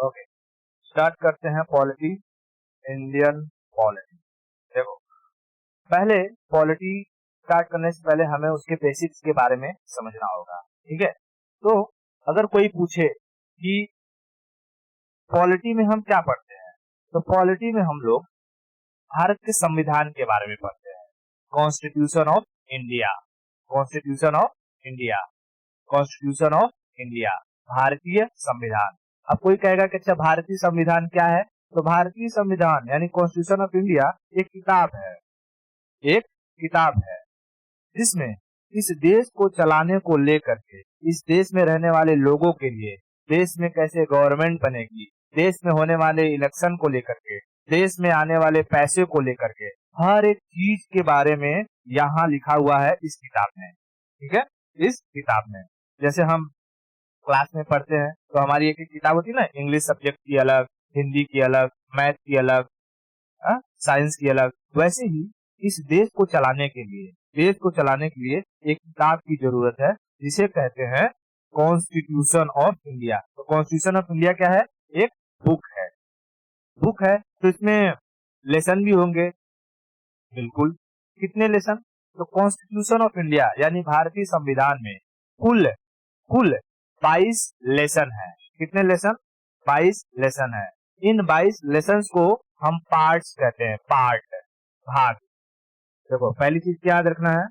Okay, start करते हैं polity, Indian polity. देखो, पहले पॉलिटी स्टार्ट करने से पहले हमें उसके बेसिक्स के बारे में समझना होगा, ठीक है। तो अगर कोई पूछे कि पॉलिटी में हम क्या पढ़ते हैं, तो पॉलिटी में हम लोग भारत के संविधान के बारे में पढ़ते हैं। Constitution of India, constitution of India, constitution of India, भारतीय संविधान। अब कोई कहेगा कि अच्छा भारतीय संविधान क्या है, तो भारतीय संविधान यानी कॉन्स्टिट्यूशन ऑफ इंडिया एक किताब है, एक किताब है जिसमें इस देश को चलाने को लेकर के, इस देश में रहने वाले लोगों के लिए, देश में कैसे गवर्नमेंट बनेगी, देश में होने वाले इलेक्शन को लेकर के, देश में आने वाले पैसे को लेकर के, हर एक चीज के बारे में यहाँ लिखा हुआ है इस किताब में, ठीक है। इस किताब में जैसे हम क्लास में पढ़ते हैं तो हमारी एक किताब होती है ना, इंग्लिश सब्जेक्ट की अलग, हिंदी की अलग, मैथ की अलग, साइंस की अलग, वैसे ही इस देश को चलाने के लिए, देश को चलाने के लिए एक किताब की जरूरत है जिसे कहते हैं कॉन्स्टिट्यूशन ऑफ इंडिया। तो कॉन्स्टिट्यूशन ऑफ इंडिया क्या है? एक बुक है, बुक है। तो इसमें लेसन भी होंगे, बिल्कुल। कितने लेसन? तो कॉन्स्टिट्यूशन ऑफ इंडिया यानी भारतीय संविधान में कुल कुल 22 लेसन है। कितने लेसन? 22 लेसन है। इन 22 लेसन को हम पार्ट्स कहते हैं, पार्ट, भाग। देखो, पहली चीज क्या याद रखना है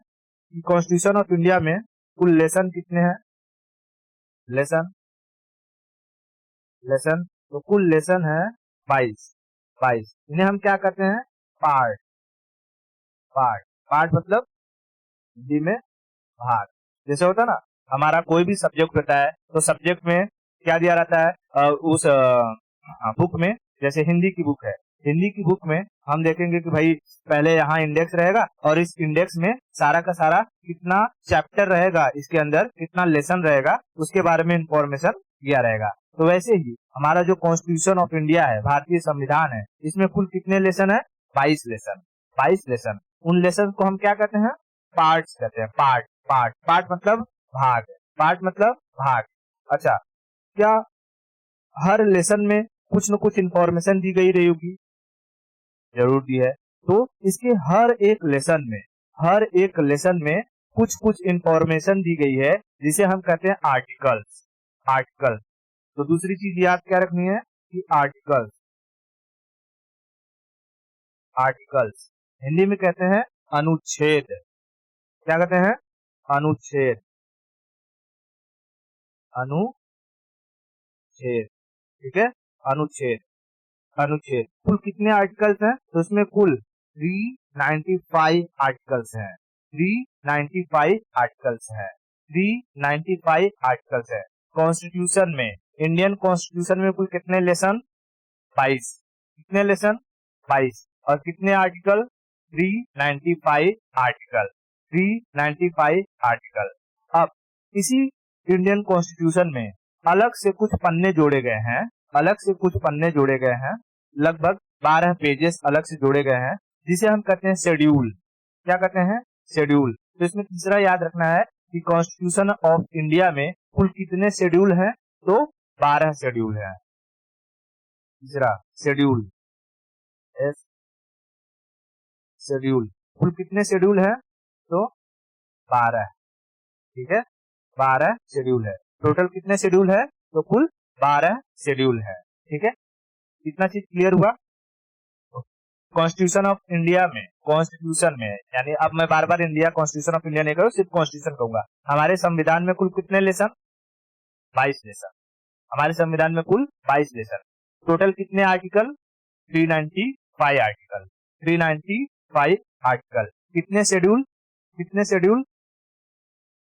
कि कॉन्स्टिट्यूशन ऑफ इंडिया में कुल लेसन कितने हैं? लेसन, लेसन, तो कुल लेसन है 22, 22। इन्हें हम क्या कहते हैं? पार्ट, पार्ट, पार्ट मतलब हिंदी में भाग। जैसे होता है ना, हमारा कोई भी सब्जेक्ट होता है तो सब्जेक्ट में क्या दिया रहता है उस बुक में। जैसे हिंदी की बुक है, हिंदी की बुक में हम देखेंगे कि भाई पहले यहाँ इंडेक्स रहेगा और इस इंडेक्स में सारा का सारा कितना चैप्टर रहेगा, इसके अंदर कितना लेसन रहेगा, उसके बारे में इंफॉर्मेशन दिया रहेगा। तो वैसे ही हमारा जो कॉन्स्टिट्यूशन ऑफ इंडिया है, भारतीय संविधान है, इसमें कुल कितने लेसन है? 22 लेसन, 22 लेसन। उन लेसन को हम क्या कहते हैं? पार्ट्स कहते हैं। पार्ट, पार्ट, पार्ट मतलब भाग, पार्ट मतलब भाग। अच्छा, क्या हर लेसन में कुछ न कुछ इंफॉर्मेशन दी गई रही होगी? जरूर दी है। तो इसके हर एक लेसन में, हर एक लेसन में कुछ कुछ इंफॉर्मेशन दी गई है जिसे हम कहते हैं आर्टिकल्स, आर्टिकल। तो दूसरी चीज याद क्या रखनी है कि आर्टिकल्स, आर्टिकल्स हिंदी में कहते हैं अनुच्छेद। क्या कहते हैं? अनुच्छेद, अनुच्छेद, ठीक है। अनुच्छेद, अनुच्छेद। कुल कितने आर्टिकल्स हैं? तो इसमें कुल 395 आर्टिकल्स हैं, 395 आर्टिकल्स हैं, 395 आर्टिकल्स है। कॉन्स्टिट्यूशन में, इंडियन कॉन्स्टिट्यूशन में कुल कितने लेसन? 22। कितने लेसन? 22। और कितने आर्टिकल? 395 article, 395 article. अब इसी इंडियन कॉन्स्टिट्यूशन में अलग से कुछ पन्ने जोड़े गए हैं, अलग से कुछ पन्ने जोड़े गए हैं, लगभग 12 पेजेस अलग से जोड़े गए हैं जिसे हम कहते हैं शेड्यूल। क्या कहते हैं? शेड्यूल। तो इसमें तीसरा याद रखना है कि कॉन्स्टिट्यूशन ऑफ इंडिया में कुल कितने शेड्यूल हैं? तो 12 शेड्यूल हैं। तीसरा शेड्यूल, शेड्यूल। कुल कितने शेड्यूल हैं? तो 12, ठीक है। 12 शेड्यूल है। टोटल कितने शेड्यूल है? तो कुल 12 शेड्यूल है, ठीक है। इतना चीज क्लियर हुआ? कॉन्स्टिट्यूशन ऑफ इंडिया में, कॉन्स्टिट्यूशन में यानी अब मैं बार बार इंडिया कॉन्स्टिट्यूशन ऑफ इंडिया नहीं कहूँ, सिर्फ कॉन्स्टिट्यूशन कहूंगा। हमारे संविधान में कुल कितने लेसन? 22 लेसन। हमारे संविधान में कुल 22 लेसन। टोटल कितने आर्टिकल? 395 article, 395 article. कितने शेड्यूल? कितने शेड्यूल?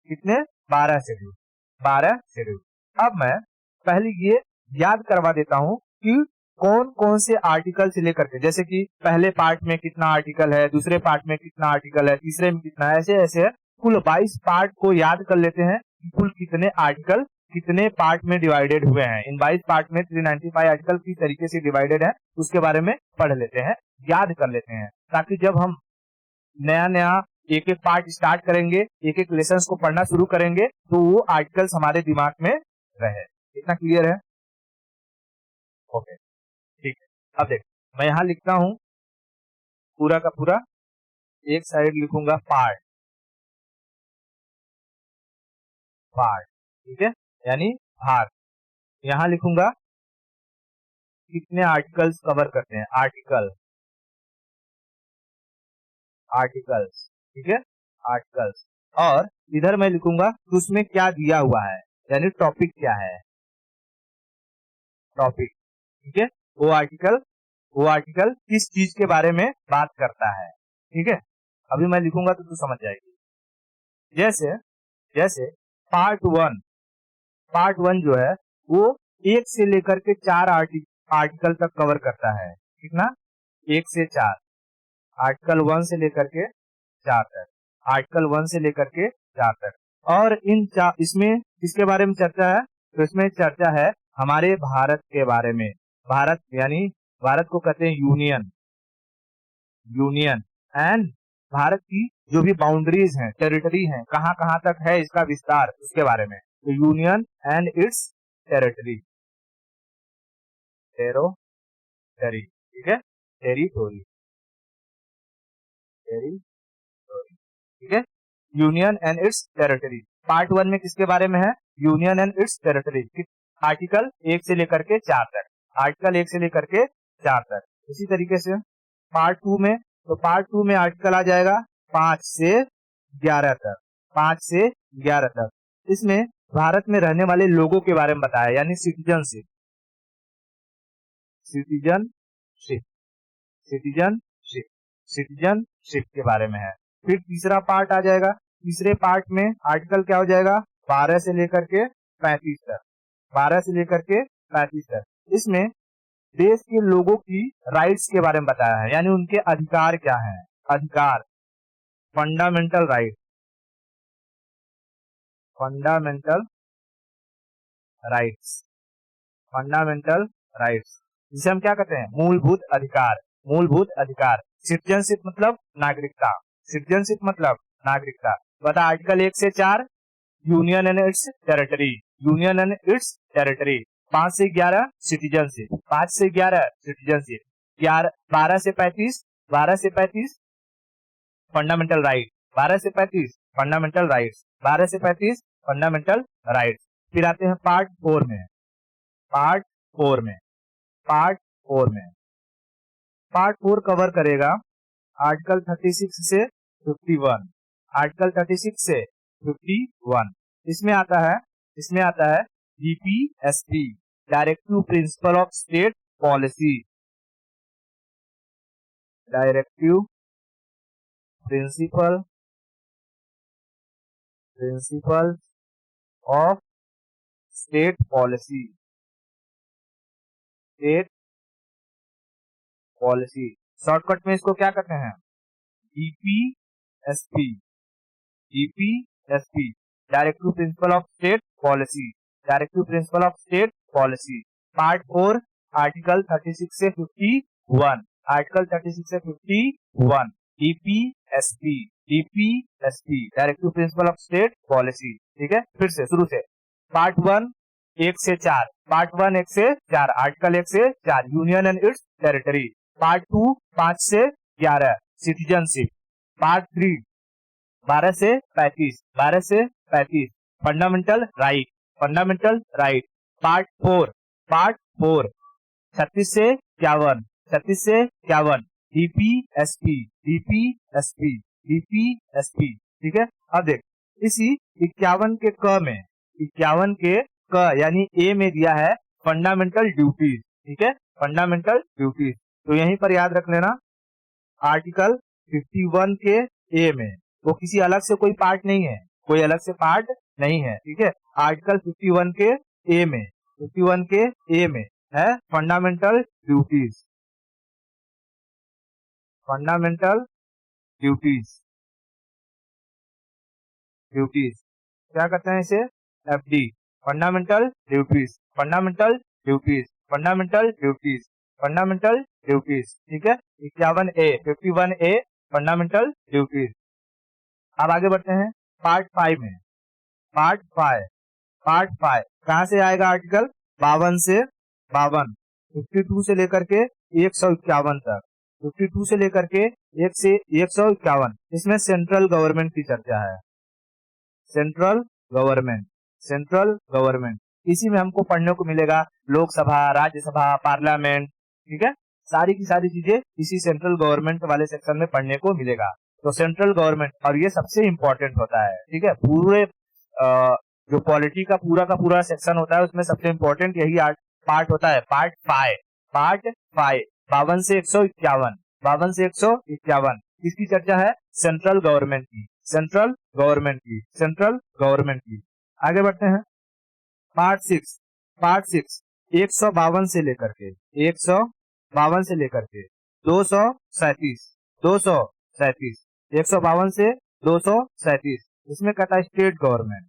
कितने? 12 शेड्यूल, 12 शेड्यूल। अब मैं पहले ये याद करवा देता हूँ कि कौन कौन से आर्टिकल से लेकर के, जैसे कि पहले पार्ट में कितना आर्टिकल है, दूसरे पार्ट में कितना आर्टिकल है, तीसरे में कितना है, ऐसे ऐसे कुल 22 पार्ट को याद कर लेते हैं कि कुल कितने आर्टिकल कितने पार्ट में डिवाइडेड हुए हैं। इन 22 पार्ट में 395 आर्टिकल किस तरीके से डिवाइडेड है उसके बारे में पढ़ लेते हैं, याद कर लेते हैं, ताकि जब हम नया नया एक एक पार्ट स्टार्ट करेंगे, एक एक लेसन को पढ़ना शुरू करेंगे, तो वो आर्टिकल्स हमारे दिमाग में रहे। इतना क्लियर है? ओके, ठीक है। अब देख, मैं यहाँ लिखता हूँ पूरा का पूरा, एक साइड लिखूंगा पार्ट, पार्ट, ठीक है, यानी भाग। यहाँ लिखूंगा कितने आर्टिकल्स कवर करते हैं, आर्टिकल, आर्टिकल्स, ठीक है, आर्टिकल्स। और इधर मैं लिखूंगा कि उसमें क्या दिया हुआ है, यानी टॉपिक क्या है, टॉपिक, ठीक है। वो आर्टिकल, वो आर्टिकल किस चीज के बारे में बात करता है, ठीक है। अभी मैं लिखूंगा तो तू समझ जाएगी। जैसे जैसे पार्ट 1, पार्ट 1 जो है वो 1 से लेकर के 4 आर्टिकल तक कवर करता है। कितना? 1 से 4, आर्टिकल 1 से लेकर के 4 तक, आर्टिकल 1 से लेकर के 4 तक। और इसमें किसके बारे में चर्चा है? तो इसमें चर्चा है हमारे भारत के बारे में। भारत यानी भारत को कहते हैं यूनियन, यूनियन, एंड भारत की जो भी बाउंड्रीज हैं, टेरिटरी हैं, कहाँ कहाँ तक है इसका विस्तार, उसके बारे में। तो union and it's territory, territory, ठीक है, टेरिटोरी, टेरिटोरी, ठीक है, union and it's territory. Part 1 में किसके बारे में है? Union and it's territory, article 1 से लेकर के 4 तक, आर्टिकल 1 से लेकर के 4 तक। इसी तरीके से पार्ट 2 में, तो पार्ट 2 में आर्टिकल आ जाएगा 5 से 11 तक, 5 से 11 तक। इसमें भारत में रहने वाले लोगों के बारे में बताया, यानी सिटीजनशिप, सिटीजनशिप, सिटीजनशिप, सिटीजनशिप के बारे में है। फिर तीसरा पार्ट आ जाएगा, तीसरे पार्ट में आर्टिकल क्या हो जाएगा? 12 से लेकर के 35 तक, 12 से लेकर के 35 तक। इसमें देश के लोगों की राइट्स के बारे में बताया है, यानी उनके अधिकार क्या हैं, अधिकार, fundamental right, fundamental rights, fundamental rights, जिसे हम क्या कहते हैं? मूलभूत अधिकार, मूलभूत अधिकार। सिटीजनशिप मतलब नागरिकता, सिटीजनशिप मतलब नागरिकता। बता, आर्टिकल 1 से 4 union and it's territory, union and it's territory. 5 से 11 सिटीजनशिप, 5 से 11 सिटीजनशिप, 12 से 35, 12 से 35 फंडामेंटल राइट, 12 से 35 फंडामेंटल राइट्स, 12 से 35 फंडामेंटल राइट्स। फिर आते हैं पार्ट 4 में, पार्ट 4 में, पार्ट 4 में, पार्ट 4 कवर करेगा आर्टिकल 36 से 51, आर्टिकल 36 से 51। इसमें आता है, इसमें आता है DPSP, directive principle of state policy, directive principle, principle of state policy, state policy. Shortcut में इसको क्या कहते हैं? DPSP, DPSP, directive principle of state policy, directive principle of state policy. Part 4 article 36 से 51, आर्टिकल 36 से 51, DPSP, DPSP, directive principle of state policy, ठीक है। फिर से शुरू से, पार्ट 1 1 से 4, पार्ट 1 1 से 4, आर्टिकल 1 से 4 union and it's territory. Part 2 5 से 11 सिटीजनशिप। पार्ट 3 12 से 35, 12 से 35 fundamental right, fundamental right. Part 4 part 4 36 से 51, 36 से 51 DPSP, DPSP, DPSP, ठीक है। अब देख, इसी 51 के क में, 51 के क यानी ए में दिया है फंडामेंटल ड्यूटीज, ठीक है, फंडामेंटल ड्यूटीज। तो यहीं पर याद रख लेना, आर्टिकल 51 के ए में, वो किसी अलग से कोई पार्ट नहीं है, कोई अलग से पार्ट नहीं है, ठीक है। आर्टिकल 51 के ए में, 51 के ए में है fundamental duties, fundamental duties, duties क्या कहते हैं इसे? FD, fundamental duties, fundamental duties, fundamental duties, fundamental duties, ठीक है। 51A fundamental duties. अब आगे बढ़ते हैं पार्ट 5 में, पार्ट 5 कहां से आएगा? आर्टिकल 52 से 52, 52 से लेकर के 151 तक, 52 से लेकर के 151, इसमें सेंट्रल गवर्नमेंट की चर्चा है। सेंट्रल गवर्नमेंट, सेंट्रल गवर्नमेंट, इसी में हमको पढ़ने को मिलेगा लोकसभा, राज्यसभा, पार्लियामेंट, ठीक है, सारी की सारी चीजें इसी सेंट्रल गवर्नमेंट वाले सेक्शन में पढ़ने को मिलेगा। तो सेंट्रल गवर्नमेंट, और ये सबसे इंपॉर्टेंट होता है, ठीक है, पूरे जो पॉलिटी का पूरा सेक्शन होता है उसमें सबसे इंपॉर्टेंट यही पार्ट होता है, पार्ट 5, पार्ट 5, 52 से 151, 52 से 151, इसकी चर्चा है सेंट्रल गवर्नमेंट की, सेंट्रल गवर्नमेंट की, सेंट्रल गवर्नमेंट की। आगे बढ़ते हैं, पार्ट 6, पार्ट 6, 152 से लेकर के 152 से लेकर के 237, 237, 152 से 237, इसमें कहता है state government,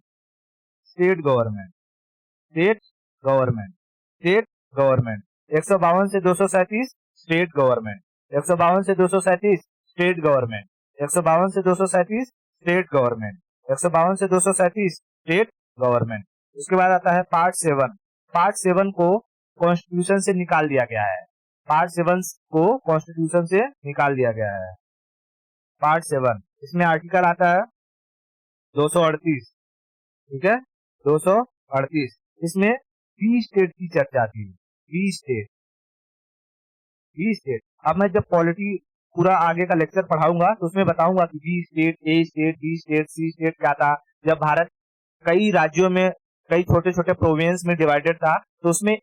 state government, state government, state government, 152 से 237 स्टेट गवर्नमेंट, 152 से 237 स्टेट गवर्नमेंट, 152 से 237 स्टेट गवर्नमेंट, 152 से 237 स्टेट गवर्नमेंट। उसके बाद आता है पार्ट 7, पार्ट 7 को कॉन्स्टिट्यूशन से निकाल दिया गया है, पार्ट 7 को कॉन्स्टिट्यूशन से निकाल दिया गया है। पार्ट 7, इसमें आर्टिकल आता है 238, ठीक है, 238, इसमें बी स्टेट की चर्चा थी, बी स्टेट, बी स्टेट। अब मैं जब पॉलिटी पूरा आगे का लेक्चर पढ़ाऊंगा तो उसमें बताऊंगा कि बी स्टेट, ए स्टेट, बी स्टेट, सी स्टेट क्या था। जब भारत कई राज्यों में, कई छोटे छोटे प्रोविंस में डिवाइडेड था तो उसमें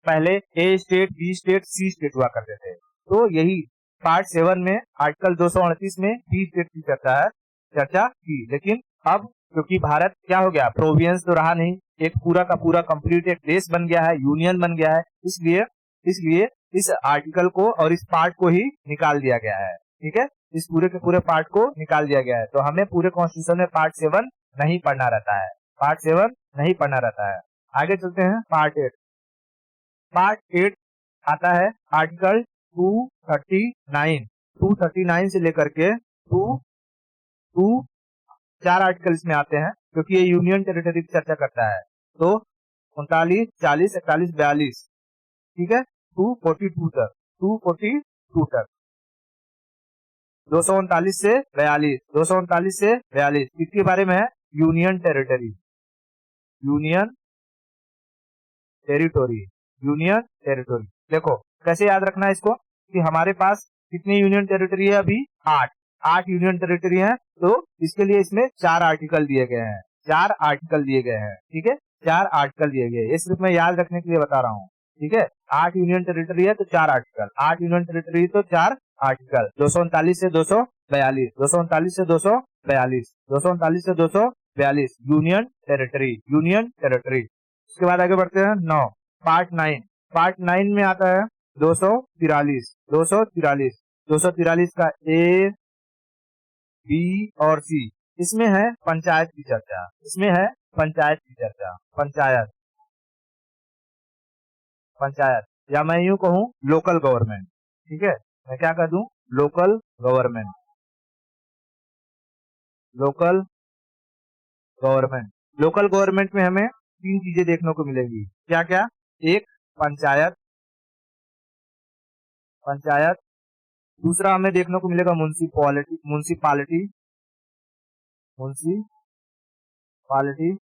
पहले ए स्टेट, बी स्टेट, सी स्टेट हुआ करते थे। तो यही पार्ट 7 में आर्टिकल 238 में बी स्टेट की चर्चा की। लेकिन अब क्योंकि भारत क्या हो गया, प्रोविंस तो रहा नहीं, एक पूरा का पूरा कंप्लीट एक देश बन गया है, यूनियन बन गया है, इसलिए इस आर्टिकल को और इस पार्ट को ही निकाल दिया गया है, ठीक है, इस पूरे के पूरे पार्ट को निकाल दिया गया है। तो हमें पूरे कॉन्स्टिट्यूशन में पार्ट 7 नहीं पढ़ना रहता है, पार्ट 7 नहीं पढ़ना रहता है। आगे चलते हैं, पार्ट 8, पार्ट 8 आता है आर्टिकल 239, 239 से लेकर के 4 आर्टिकल इसमें आते हैं क्योंकि ये यूनियन टेरिटरी की चर्चा करता है। तो 39, 40, 41, 42, ठीक है, 242 तक, 242 तक, 239 से 42, 239 से 42 इसके बारे में है union territory, union territory, union territory. देखो कैसे याद रखना है इसको कि हमारे पास कितनी यूनियन टेरिटरी है अभी, 8 यूनियन टेरिटरी है। तो इसके लिए इसमें 4 आर्टिकल दिए गए हैं, 4 आर्टिकल दिए गए हैं, ठीक है, 4 आर्टिकल दिए गए, ये सिर्फ मैं याद रखने के लिए बता रहा हूँ, ठीक है। 8 यूनियन टेरिटरी है तो 4 आर्टिकल, 8 यूनियन टेरिटरी तो 4 आर्टिकल, 239 से 242, 239 से 242, 239 से 242 यूनियन टेरिटरी, यूनियन टेरिटरी। उसके बाद आगे बढ़ते हैं 9, पार्ट 9, पार्ट 9 में आता है 243, 243, 243 का ए, बी और सी, इसमें है पंचायत की चर्चा, इसमें है पंचायत की चर्चा, पंचायत, पंचायत, या मैं यूं कहूं लोकल गवर्नमेंट, ठीक है, मैं क्या कह दूं, local government, local government. Local government में हमें 3 चीजें देखने को मिलेगी, क्या क्या, एक पंचायत, पंचायत, दूसरा हमें देखने को मिलेगा म्युनिसिपैलिटी, म्युनिसिपैलिटी, म्युनिसिपैलिटी,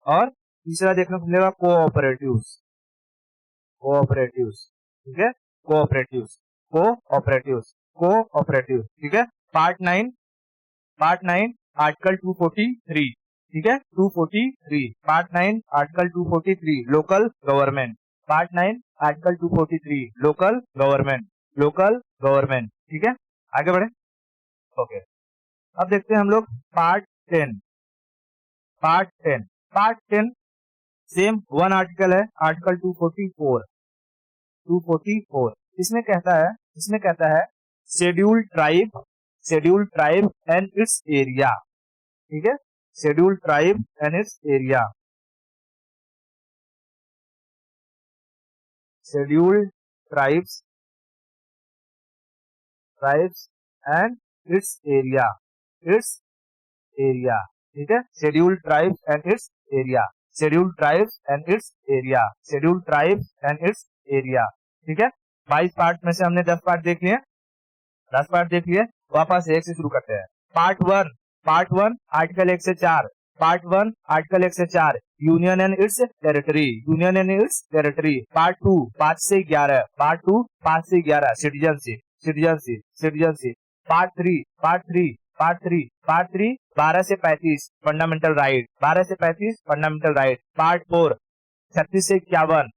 और तीसरा देखने को मिलेगा कोऑपरेटिव्स, कोऑपरेटिव्स, ठीक है, कोऑपरेटिव्स, कोऑपरेटिव्स, कोऑपरेटिव्स, ठीक है। पार्ट 9, पार्ट 9 आर्टिकल 243, ठीक है, 243, part 9 article 243 local government, part 9 article 243 local government, local government, ठीक है। आगे बढ़े, ओके। अब देखते हैं हम लोग part 10, part 10, part 10 same 1 article है, आर्टिकल 244, 244, इसमें कहता है scheduled tribe, scheduled tribe and it's area, ठीक है, scheduled tribe and it's area, scheduled tribes, tribes and it's area, it's area, ठीक है, scheduled tribes and it's area, scheduled tribes and it's area, scheduled tribes and it's area, ठीक है, 22 part में से हमने 10 part देख लिए, 10 पार्ट देख लिए। वापस एक से शुरू करते हैं। पार्ट वन आर्टिकल 1 से 4, पार्ट 1 आर्टिकल 1 से 4, union and it's territory, union and it's territory. Part 2 5 से 11, पार्ट 2 5 से 11, citizenship, citizenship, citizenship. Part three 12 से 35, फंडामेंटल राइट, 12 से 35 फंडामेंटल राइट। पार्ट 4 36 से 51,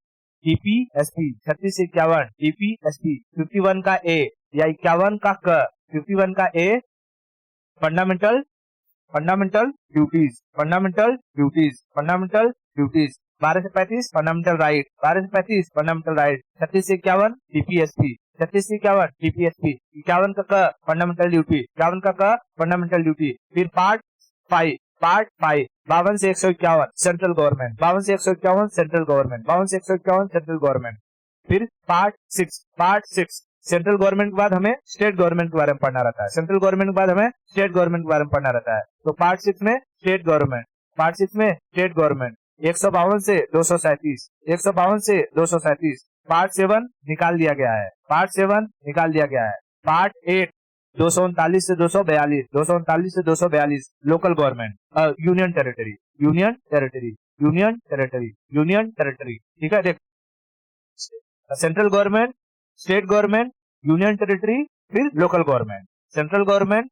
टीपीएसपी, 36 से 51 टीपीएसपी। 51 का ए या 51 का क, 51 का a fundamental, fundamental duties, fundamental duties, fundamental duties. 12 से 35 फंडामेंटल राइट, 12 से 35 फंडामेंटल राइट। 36 से 51 टीपीएसपी, 36 से 51 टीपीएसपी। 51 का क फंडामेंटल ड्यूटी, 51 का क फंडामेंटल ड्यूटी। फिर पार्ट 5, 52 से 151 सेंट्रल गवर्नमेंट, 52 से 151 सेंट्रल गवर्नमेंट, 52 से 151 सेंट्रल गवर्नमेंट। फिर पार्ट 6 सेंट्रल गवर्नमेंट के बाद हमें स्टेट गवर्नमेंट के बारे में पढ़ना रहता है, सेंट्रल गवर्नमेंट के बाद हमें स्टेट गवर्नमेंट के बारे में पढ़ना रहता है। तो पार्ट 6 में स्टेट गवर्नमेंट, पार्ट 6 में स्टेट गवर्नमेंट। 152 से 237, 152 से 237। पार्ट 7 निकाल दिया गया है, पार्ट 7 निकाल दिया गया है। पार्ट 8 239 से 242, 239 से 242 local government, union territory, union territory, union territory, union territory. ठीक है, देख, central government, state government, union territory, फिर local government. Central government,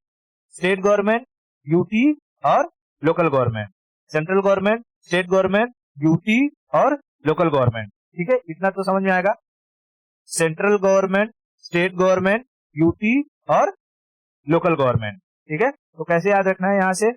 state government, UT और local government. Central government, state government, UT और local government. ठीक है, इतना तो समझ में आएगा। Central government, state government, UT और लोकल गवर्नमेंट। ठीक है, तो कैसे याद रखना है, यहाँ से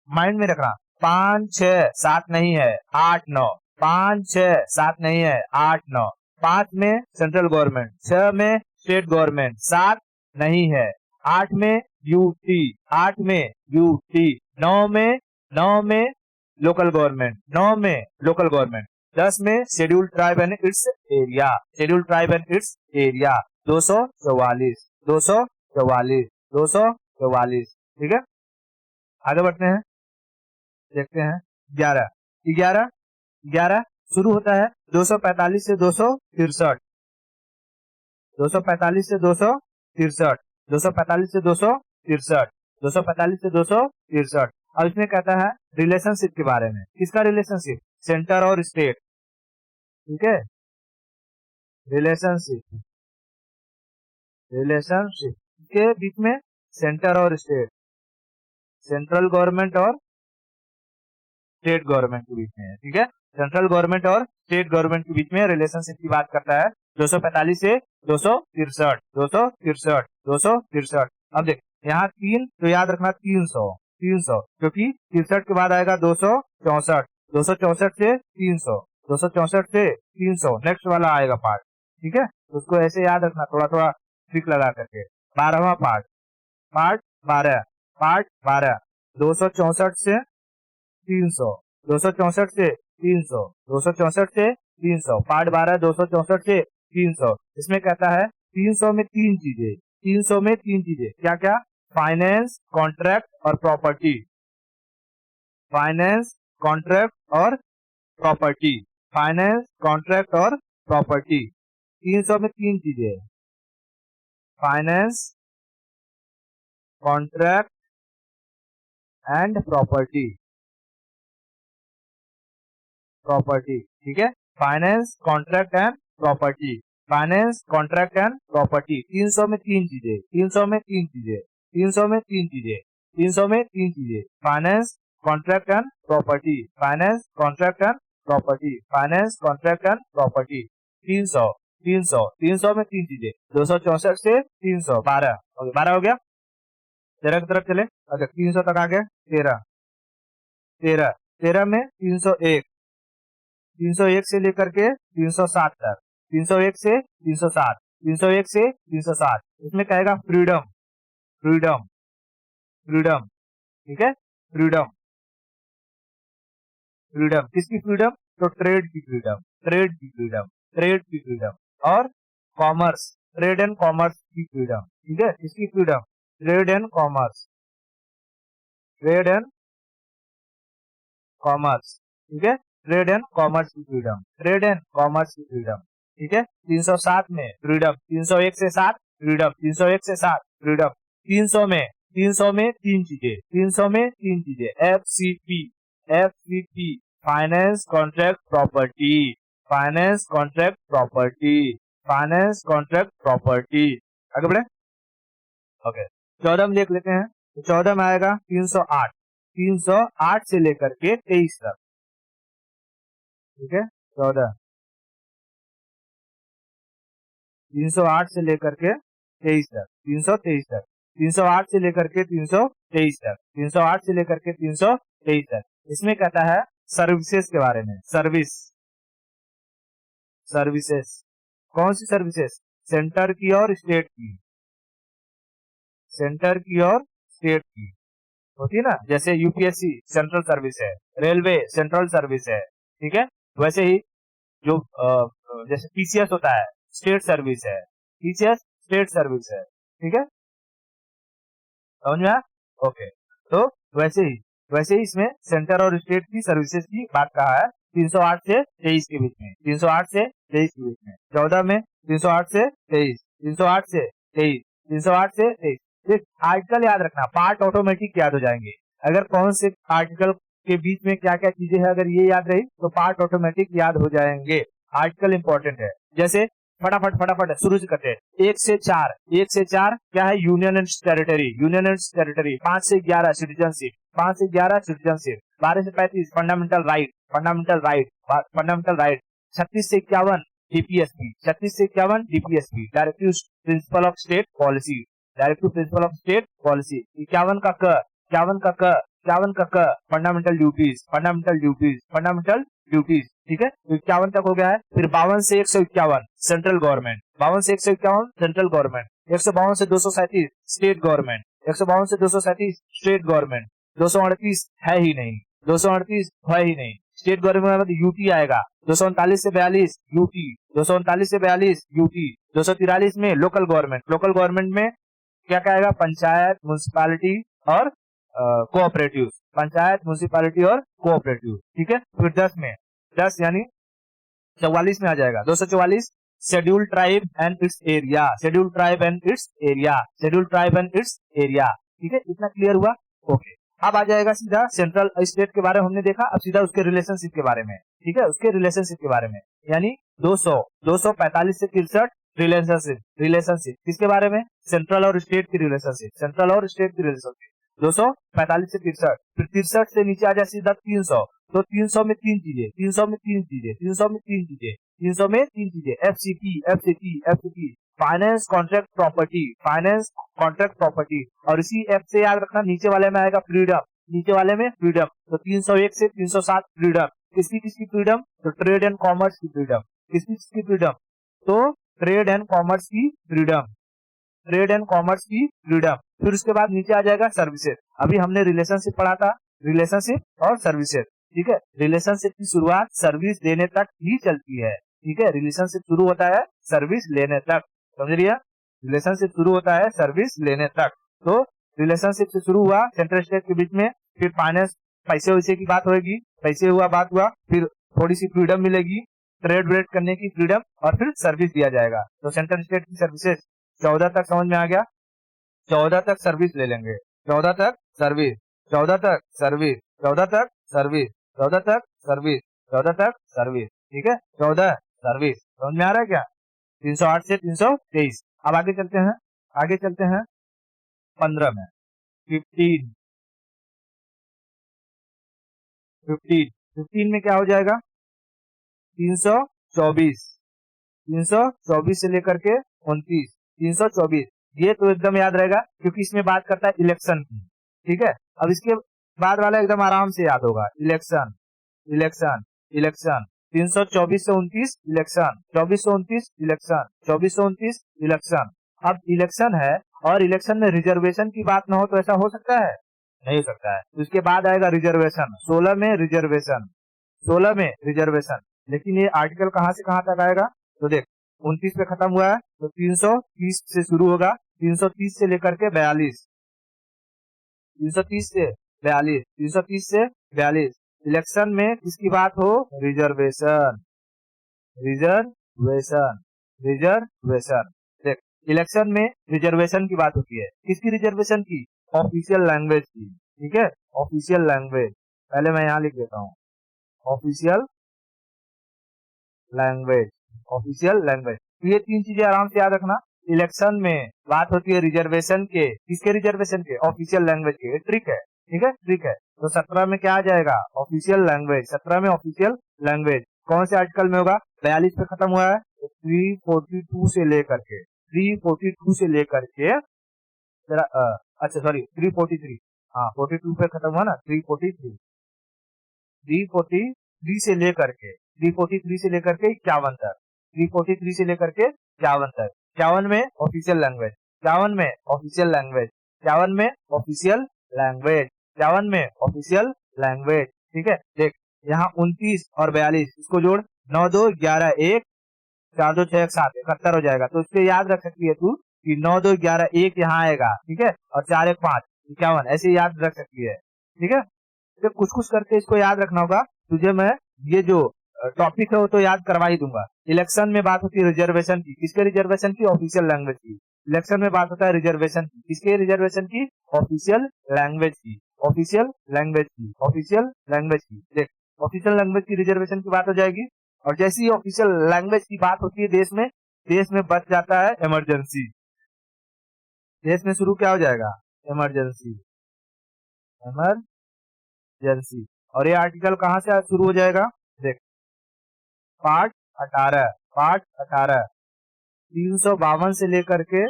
माइंड में रखना। 5 6 7 नहीं है, 8 9, 5 6 7 नहीं है, 8 9। 5 में सेंट्रल गवर्नमेंट, 6 में स्टेट गवर्नमेंट, 7 नहीं है, 8 में यूटी, 8 में यूटी, 9 में लोकल गवर्नमेंट, 9 में लोकल गवर्नमेंट। 10 में scheduled tribe and it's area, scheduled tribe and it's area. 244, 244, 244। ठीक है, आगे बढ़ते हैं, देखते हैं। 11 11 11 शुरू होता है 245 से 263, 245 से 263, 245 से 263, 245 से 263। अब इसमें कहता है रिलेशनशिप के बारे में। किसका रिलेशनशिप? सेंटर और स्टेट। ठीक है, रिलेशनशिप, रिलेशनशिप के बीच में सेंटर और स्टेट, सेंट्रल गवर्नमेंट और स्टेट गवर्नमेंट के बीच में। ठीक है, सेंट्रल गवर्नमेंट और स्टेट गवर्नमेंट के बीच में रिलेशनशिप की बात करता है। 245 से 263, 263, 263। अब देख, यहाँ 3 तो याद रखना 300, 300, क्योंकि 63 के बाद आएगा 264, 264 से 300, 264 से 300 नेक्स्ट वाला आएगा पार्ट। ठीक है, उसको ऐसे याद रखना, थोड़ा थोड़ा ट्रिक लगा करके। 12वां पार्ट, पार्ट 12, पार्ट 12, 264 से 300, 264 से 300, 264 से 300, पार्ट 12, 264 से 300। इसमें कहता है 300 में 3 चीजें, 300 में 3 चीजें, क्या क्या? फाइनेंस, कॉन्ट्रैक्ट और प्रॉपर्टी, फाइनेंस, कॉन्ट्रैक्ट और प्रॉपर्टी, फाइनेंस, कॉन्ट्रैक्ट और प्रॉपर्टी। 300 में 3 चीजें, finance, contract and property, property. ठीक है, finance, contract and property, finance, contract and property. 300 में 3 चीजें, 300 में 3 चीजें, 300 में 3 चीजें, 300 में 3 चीजें, finance, contract and property, finance, contract and property, finance, contract and property. 300, 300, 300 में 3 चीजें, 264 से 300, 12, 12 हो गया। 13 की तरफ चले, अच्छा 300 तक आ गया। 13, 13, 13 में 301, 301 से लेकर के 307 तक, 301 से 307, 301 से 307। इसमें कहेगा फ्रीडम, फ्रीडम, फ्रीडम। ठीक है, फ्रीडम, फ्रीडम किसकी फ्रीडम? तो ट्रेड की फ्रीडम, ट्रेड की फ्रीडम, ट्रेड की फ्रीडम और कॉमर्स, ट्रेड एंड कॉमर्स की फ्रीडम। ठीक है, किसकी freedom? Trade and commerce, trade and commerce. ठीक है, ट्रेड एंड कॉमर्स की फ्रीडम, ट्रेड एंड कॉमर्स की फ्रीडम। ठीक है। 307 में फ्रीडम, 301 से 7 फ्रीडम, 301 से 7 फ्रीडम। 300 में तीन चीजें, 300 में तीन चीजें, FCP, FCP finance contract property, finance contract property, finance contract property. आगे बढ़े, ओके। 14 में देख लेते हैं, तो 14 में आएगा 308, 308 से लेकर के 23 तक, ठीक है। 14, 308 से लेकर के 23 तक, 323 तक, 308 से लेकर के 323 तक, 308 से लेकर के 323 तक। इसमें कहता है सर्विसेज के बारे में, सर्विस, सर्विसेज। कौन सी सर्विसेज? सेंटर की और स्टेट की, सेंटर की और स्टेट की होती है ना। जैसे यूपीएससी सेंट्रल सर्विस है, रेलवे सेंट्रल सर्विस है, ठीक है। वैसे ही जो जैसे पीसीएस होता है, स्टेट सर्विस है, पीसीएस स्टेट सर्विस है, ठीक है, समझ में आया? ओके। तो वैसे ही इसमें सेंटर और स्टेट की सर्विसेज की बात कहा है 308 से 23 के बीच में, 308 से 23 के बीच में। 14 में 308 से 23, 308 से 23, 308 से 23। आर्टिकल याद रखना, पार्ट ऑटोमेटिक याद हो जाएंगे। अगर कौन से आर्टिकल के बीच में क्या क्या चीजें हैं, अगर ये याद रही तो पार्ट ऑटोमेटिक याद हो जाएंगे। आर्टिकल इंपॉर्टेंट है। जैसे फटाफट फटाफट शुरू से करते हैं। 1 से 4, 1 से 4 क्या है? Union and territory, union and territory. 5 से 11 सिटीजनशिप, 5 से 11 सिटीजनशिप। 12 से 35 fundamental right, fundamental right, fundamental right. 36 से 51 डीपीएसपी, 36 से 51 DPSP, directive principle of state policy, directive principle of state policy. 51 का क, 51 का क, 51 का क, fundamental duties, fundamental duties, fundamental duties, ठीक है। तो 51 तक हो गया है। फिर 52 से 151 सेंट्रल गवर्नमेंट, 52 से 151 सेंट्रल गवर्नमेंट, 152 से 237 स्टेट गवर्नमेंट, 152 से 237 स्टेट गवर्नमेंट, 238 है ही नहीं, 238 है ही नहीं। स्टेट गवर्नमेंट में यूटी आएगा। 239 से 42 यूटी, 239 से 42 यूटी। 243 में लोकल गवर्नमेंट, लोकल गवर्नमेंट में क्या क्या आएगा? पंचायत, म्युनिसिपैलिटी और कोऑपरेटिव, पंचायत, म्युनिसिपैलिटी और कोऑपरेटिव, ठीक है। फिर 10 यानी 44 में आ जाएगा 244 schedule tribe and it's area, schedule tribe and it's area, schedule tribe and it's area, ठीक है। इतना क्लियर हुआ? ओके। अब आ जाएगा सीधा सेंट्रल स्टेट के बारे में हमने देखा, अब सीधा उसके रिलेशनशिप के बारे में, ठीक है, उसके रिलेशनशिप के बारे में। यानी 245 से 63 रिलेशनशिप, रिलेशनशिप किसके बारे में? सेंट्रल और स्टेट की रिलेशनशिप, सेंट्रल और स्टेट की रिलेशनशिप। 245 से 63, फिर 63 से नीचे आ जाए सीधा 300। तो 300 में तीन चीजें, 300 में तीन चीजें, 300 में तीन चीजें, 300 में तीन चीजें, FCP, FCP, FCP, finance contract property, finance contract property. और इसी एफ से याद रखना, नीचे वाले में आएगा फ्रीडम, नीचे वाले में फ्रीडम। तो 301 से 307 फ्रीडम, किसकी किसकी फ्रीडम? तो ट्रेड एंड कॉमर्स की फ्रीडम, किसकी किसकी फ्रीडम? तो ट्रेड एंड कॉमर्स की फ्रीडम, ट्रेड एंड कॉमर्स की फ्रीडम। फिर उसके बाद नीचे आ जाएगा सर्विसेज। अभी हमने रिलेशनशिप पढ़ा था, रिलेशनशिप और सर्विसेज, ठीक है। रिलेशनशिप की शुरुआत सर्विस देने तक ही चलती है, ठीक है। रिलेशनशिप शुरू होता है सर्विस लेने तक, समझ लिया? रिलेशनशिप शुरू होता है सर्विस लेने तक। तो रिलेशनशिप से शुरू हुआ सेंट्रल स्टेट के बीच में, फिर फाइनेंस, पैसे वैसे की बात होगी, पैसे हुआ, बात हुआ, फिर थोड़ी सी फ्रीडम मिलेगी, ट्रेड व्रेड करने की फ्रीडम, और फिर सर्विस दिया जाएगा। तो सेंट्रल स्टेट की सर्विसेज 14 तक समझ में आ गया। 14 तक सर्विस ले लेंगे, 14 तक सर्विस, 14 तक सर्विस, 14 तक सर्विस, 14 तक सर्विस, 14 तक सर्विस, ठीक है। 14 सर्विस समझ में आ रहा है क्या? 308 से 323। अब आगे चलते हैं, आगे चलते हैं 15 में, 15, 15, 15 में क्या हो जाएगा? 324, 324 से लेकर के 29, 324। ये तो एकदम याद रहेगा क्योंकि इसमें बात करता है इलेक्शन की, ठीक है। अब इसके बाद वाला एकदम आराम से याद होगा, इलेक्शन, इलेक्शन, इलेक्शन। 324 से 29 इलेक्शन, 24 से 29 इलेक्शन, 24 से 29 इलेक्शन। अब इलेक्शन है और इलेक्शन में रिजर्वेशन की बात ना हो तो ऐसा हो सकता है? नहीं हो सकता है। उसके बाद आएगा रिजर्वेशन, 16 में रिजर्वेशन, 16 में रिजर्वेशन। लेकिन ये आर्टिकल कहां से कहां तक आएगा? तो देख 29 पे खत्म हुआ है, तो 330 से शुरू होगा, 330 से लेकर के 42, 330 से 42, 330 से 42। इलेक्शन में किसकी बात हो? Reservation, reservation, reservation, reservation. देख, इलेक्शन में रिजर्वेशन की बात होती है, किसकी रिजर्वेशन की? ऑफिशियल लैंग्वेज की, ठीक है, ऑफिशियल लैंग्वेज। पहले मैं यहाँ लिख देता हूँ, ऑफिशियल लैंग्वेज, ऑफिशियल लैंग्वेज। तो ये तीन चीजें आराम से याद रखना। इलेक्शन में बात होती है रिजर्वेशन के, किसके रिजर्वेशन के? ऑफिशियल लैंग्वेज के। ट्रिक है, ठीक है, ट्रिक है। तो 17 में क्या आ जाएगा? Official language. 17 में ऑफिशियल लैंग्वेज कौन से आर्टिकल में होगा? 42 पे खत्म हुआ है, तो 342 से लेकर के 342 से लेकर के अच्छा सॉरी 343, हाँ 42 पे खत्म हुआ ना, 343 से लेकर के 343 से लेकर के 51 तक, 343 से लेकर के 51 तक। 51 में ऑफिशियल लैंग्वेज, 51 में ऑफिशियल लैंग्वेज, 51 में ऑफिशियल लैंग्वेज, 51 में ऑफिशियल लैंग्वेज, ठीक है। देख यहाँ 29 और 42 इसको जोड़, 9 2 11 1 4 2 6 7 71 हो जाएगा। तो इसको याद रख सकती है तू कि 9 2 11 1 यहाँ आएगा, ठीक है, और 4 1 5 51, ऐसे याद रख सकती है, ठीक है। तो कुछ कुछ करके इसको याद रखना होगा तुझे। मैं ये जो टॉपिक है वो तो याद करवा ही दूंगा। इलेक्शन में बात होती है रिजर्वेशन की, किसके रिजर्वेशन की? ऑफिशियल लैंग्वेज की। इलेक्शन में बात होता है रिजर्वेशन की, किसके रिजर्वेशन की? ऑफिशियल लैंग्वेज की, ऑफिशियल लैंग्वेज की, ऑफिशियल लैंग्वेज की। देख, ऑफिशियल लैंग्वेज की रिजर्वेशन की बात हो जाएगी, और जैसे ही ऑफिशियल लैंग्वेज की बात होती है देश में बच जाता है इमरजेंसी। देश में शुरू क्या हो जाएगा? Emergency, emergency. और ये आर्टिकल कहाँ से शुरू हो जाएगा? देख, पार्ट 18, पार्ट 18 352 से लेकर के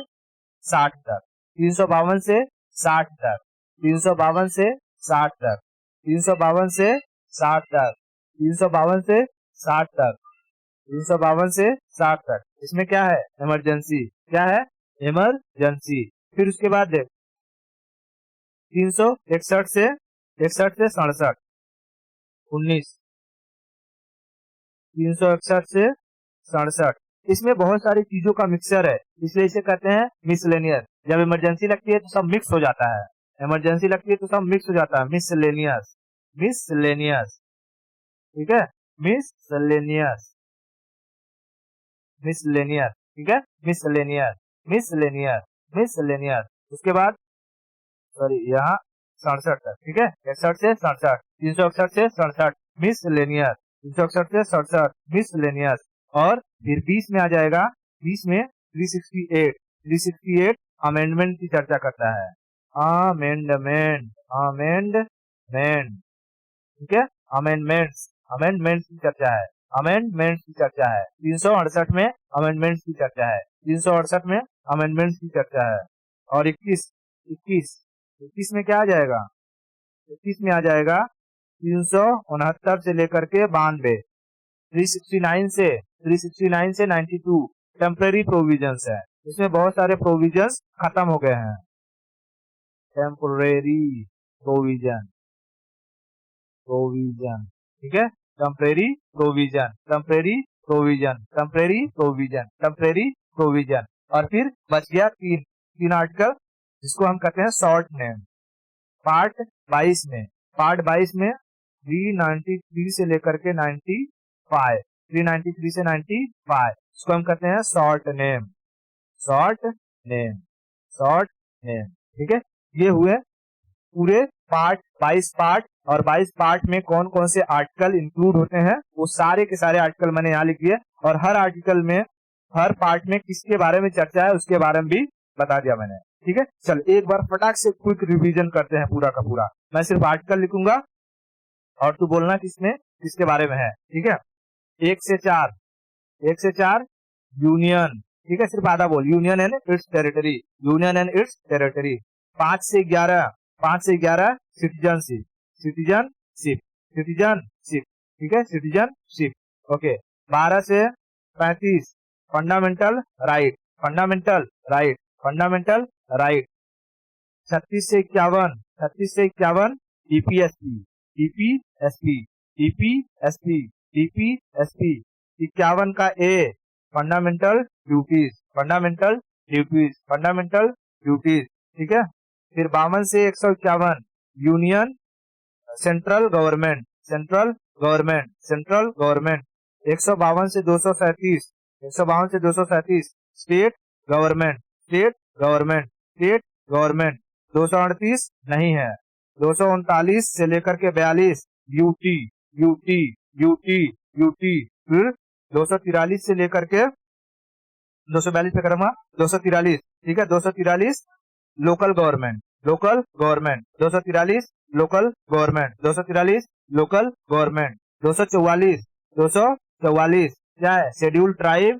60 तक, 352 से 60 तक, 352 से 60 तक, 352 से 60 तक, 352 से 60 तक, 352 से 60 तक। इसमें क्या है? इमरजेंसी। क्या है? इमरजेंसी। फिर उसके बाद देख 361 से 67 19, 361 से 67। इसमें बहुत सारी चीजों का मिक्सचर है, इसलिए इसे कहते हैं मिसलेनियस। जब इमरजेंसी लगती है तो सब मिक्स हो जाता है, इमरजेंसी लगती है तो सब मिक्स हो जाता है, मिसलेनियस, मिसलेनियस, ठीक है, मिसलेनियस, मिसलेनियस, ठीक है, मिसलेनियस, मिसलेनियस, मिसलेनियस। उसके बाद सॉरी यहाँ 67 तक, ठीक है, 61 से 67, 361 से 67 मिसलेनियस, 361 से 67 मिसलेनियस। और फिर 20 में आ जाएगा, 20 में 368 अमेंडमेंट की चर्चा करता है, अमेंडमेंट, अमेंडमेंट, ठीक है, अमेंडमेंट्स, अमेंडमेंट्स की चर्चा है, अमेंडमेंट्स की चर्चा है। 368 में अमेंडमेंट्स की चर्चा है, 368 में अमेंडमेंट्स की चर्चा है। और 21 में क्या आ जाएगा? 21 में आ जाएगा 369 से लेकर के 92, 369 से 92 टेम्पररी प्रोविजंस है। इसमें बहुत सारे प्रोविजंस खत्म हो गए हैं, टेम्पररी प्रोविजन, प्रोविजन, ठीक है, temporary provision, temporary provision, temporary provision, temporary provision. और फिर बच गया तीन आर्टिकल जिसको हम कहते हैं शॉर्ट नेम। पार्ट 22 में, पार्ट 22 में 393 से लेकर के 95, 393 से 95 इसको हम कहते हैं short name, short name, short name, ठीक है। ये हुए पूरे पार्ट 22 पार्ट। और 22 पार्ट में कौन कौन से आर्टिकल इंक्लूड होते हैं वो सारे के सारे आर्टिकल मैंने यहाँ लिख दिए, और हर आर्टिकल में हर पार्ट में किसके बारे में चर्चा है उसके बारे में भी बता दिया मैंने, ठीक है। चल एक बार फटाक से क्विक रिवीजन करते हैं पूरा का पूरा। मैं सिर्फ आर्टिकल लिखूंगा और तू बोलना किसमें किसके बारे में है, ठीक है। 1 से 4 यूनियन, ठीक है, सिर्फ आधा बोल, union and it's territory, union and it's territory. 5 से 11 सिटीजनशिप, सिटीजनशिप, सिटीजनशिप, ठीक है, सिटीजनशिप, ओके। 12 से 35 fundamental right, fundamental right, fundamental right. 36 से 51 ईपीएसपी, ईपीएसपी, ईपीएसपी, ईपीएसपी। 51 का a fundamental duties, fundamental duties, fundamental duties, ठीक है। फिर 52 से 151 union, central government, central government, central government. 152 से 237 152 से 237 state government, state government, state government. 238 नहीं है। 239 से लेकर के 42 यूटी, यूटी, यूटी, यूटी। फिर 243 से लेकर के 242 पे करूंगा, 243, ठीक है। 243 local government, local government. 243 local government, 243 local government. 244, 244 क्या है? Schedule tribe,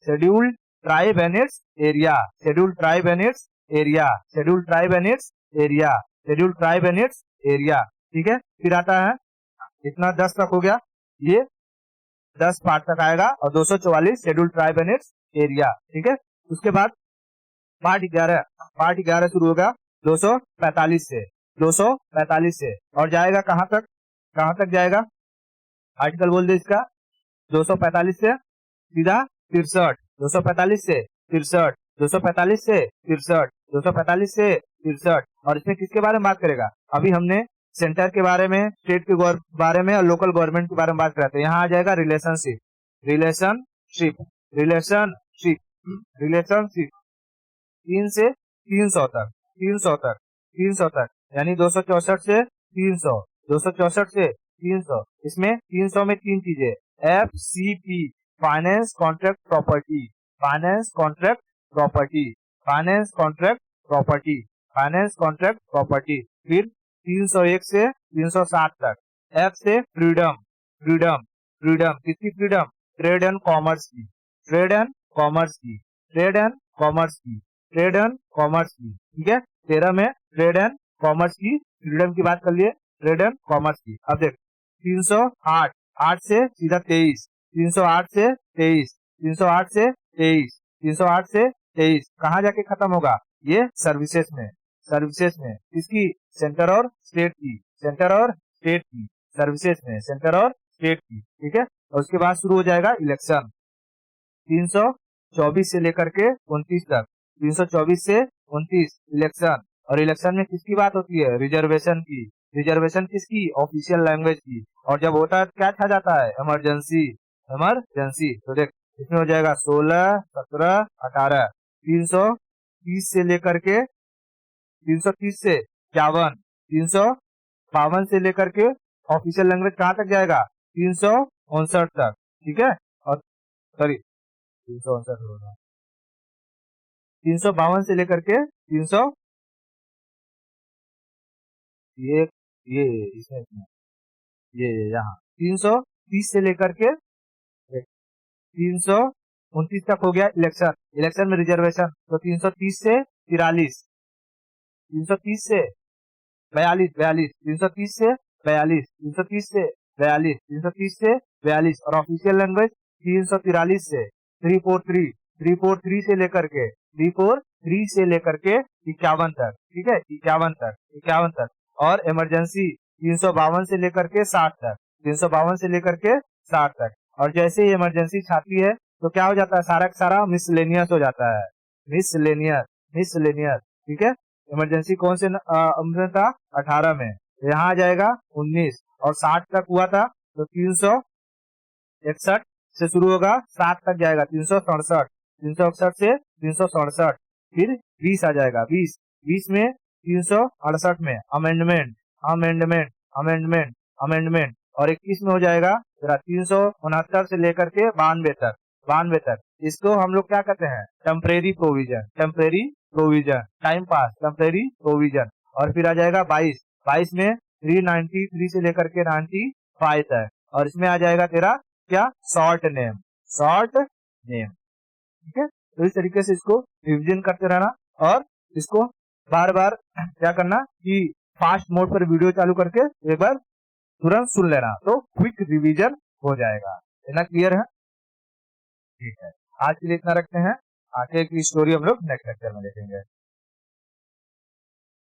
schedule tribe and it's area, schedule tribe and it's area, schedule tribe and it's area, schedule tribe and it's area, ठीक है। फिर आता है इतना 10 तक हो गया, ये 10 पार्ट तक आएगा। और 244 schedule tribe and it's area, ठीक है। उसके बाद पार्ट 11, पार्ट 11 शुरू होगा 245 से, 245 से और जाएगा कहां तक, कहां तक जाएगा? आर्टिकल बोल दे इसका। 245 से सीधा 63, 245 से 63, 245 से 63, 245 से 63। और इसमें किसके बारे में बात करेगा? अभी हमने सेंटर के बारे में, स्टेट के बारे में और लोकल गवर्नमेंट के बारे में बात करते हैं। यहाँ आ जाएगा रिलेशनशिप, रिलेशनशिप, रिलेशनशिप, रिलेशनशिप 3 से 300 तक, 300 तक, 300 तक, यानी 264 से 300, 264 से 300। इसमें 300 में 3 चीजें, FCP finance contract property, finance contract property, finance contract property, finance contract property. फिर 301 से 307 तक, F से फ्रीडम, फ्रीडम, फ्रीडम किसकी फ्रीडम? ट्रेड एंड कॉमर्स की, ट्रेड एंड कॉमर्स की, ट्रेड एंड कॉमर्स की, ट्रेड एंड कॉमर्स की, ठीक है। 13 में ट्रेड एंड कॉमर्स की फ्रीडम की बात कर लिए, ट्रेड एंड कॉमर्स की। अब देख 308, 8 से सीधा 23, 308 से 23, 308 से 23, 308 से 23 कहाँ जाके खत्म होगा? ये सर्विसेज में, सर्विसेज में किसकी? सेंटर और स्टेट की, सेंटर और स्टेट की, सर्विसेज में सेंटर और स्टेट की, ठीक है। और उसके बाद शुरू हो जाएगा इलेक्शन, 324 से लेकर के 29 तक, 324 से 29 इलेक्शन। और इलेक्शन में किसकी बात होती है? रिजर्वेशन की, रिजर्वेशन किसकी? ऑफिशियल लैंग्वेज की। और जब होता है क्या छा जाता है? Emergency, emergency. तो देख इसमें हो जाएगा 16, 17, 18, 330 से लेकर के 330 से 51, 352 से लेकर के ऑफिशियल लैंग्वेज कहाँ तक जाएगा? 359 तक, ठीक है। और सॉरी 359 होगा, 352 से लेकर के 300, ये इसमें ये यहाँ 330 से लेकर के 329 तक हो गया इलेक्शन। इलेक्शन में रिजर्वेशन तो 330 से 43, 330 से 42, 42, 330 से 42, 330 से 42, 330 से 42। और ऑफिशियल लैंग्वेज 343 से 343, 343 से लेकर के 343 से लेकर के 51 तक, ठीक है, 51 तक, 51 तक। और इमरजेंसी 352 से लेकर के 60 तक, 352 से लेकर के 60 तक। और जैसे ही इमरजेंसी छाती है तो क्या हो जाता है? सारा का सारा मिसलेनियस हो जाता है, मिसलेनियस, मिसलेनियस, ठीक है। इमरजेंसी कौन से में था? 18 में, यहाँ आ जाएगा 19। और 60 तक हुआ था तो 361 से शुरू होगा, 60 तक जाएगा 367, 361 से 367। फिर 20 आ जाएगा, 20, 20 में 368 में अमेंडमेंट, अमेंडमेंट, अमेंडमेंट, अमेंडमेंट। और 21 में हो जाएगा 369 से लेकर के 92 तक, 92 तक। इसको हम लोग क्या कहते हैं? Temporary provision, temporary provision, time pass, temporary provision. और फिर आ जाएगा 22, 22 में 393 से लेकर के 95 तक। और इसमें आ जाएगा तेरा क्या? शॉर्ट नेम, शॉर्ट नेम, ठीक है। तो इस तरीके से इसको रिविजन करते रहना और इसको बार बार क्या करना कि फास्ट मोड पर वीडियो चालू करके एक बार तुरंत सुन लेना, तो क्विक रिवीजन हो जाएगा। इतना क्लियर है? ठीक है, आज के लिए इतना रखते हैं। आगे की स्टोरी हम लोग नेक्स्ट लेक्चर में देखेंगे।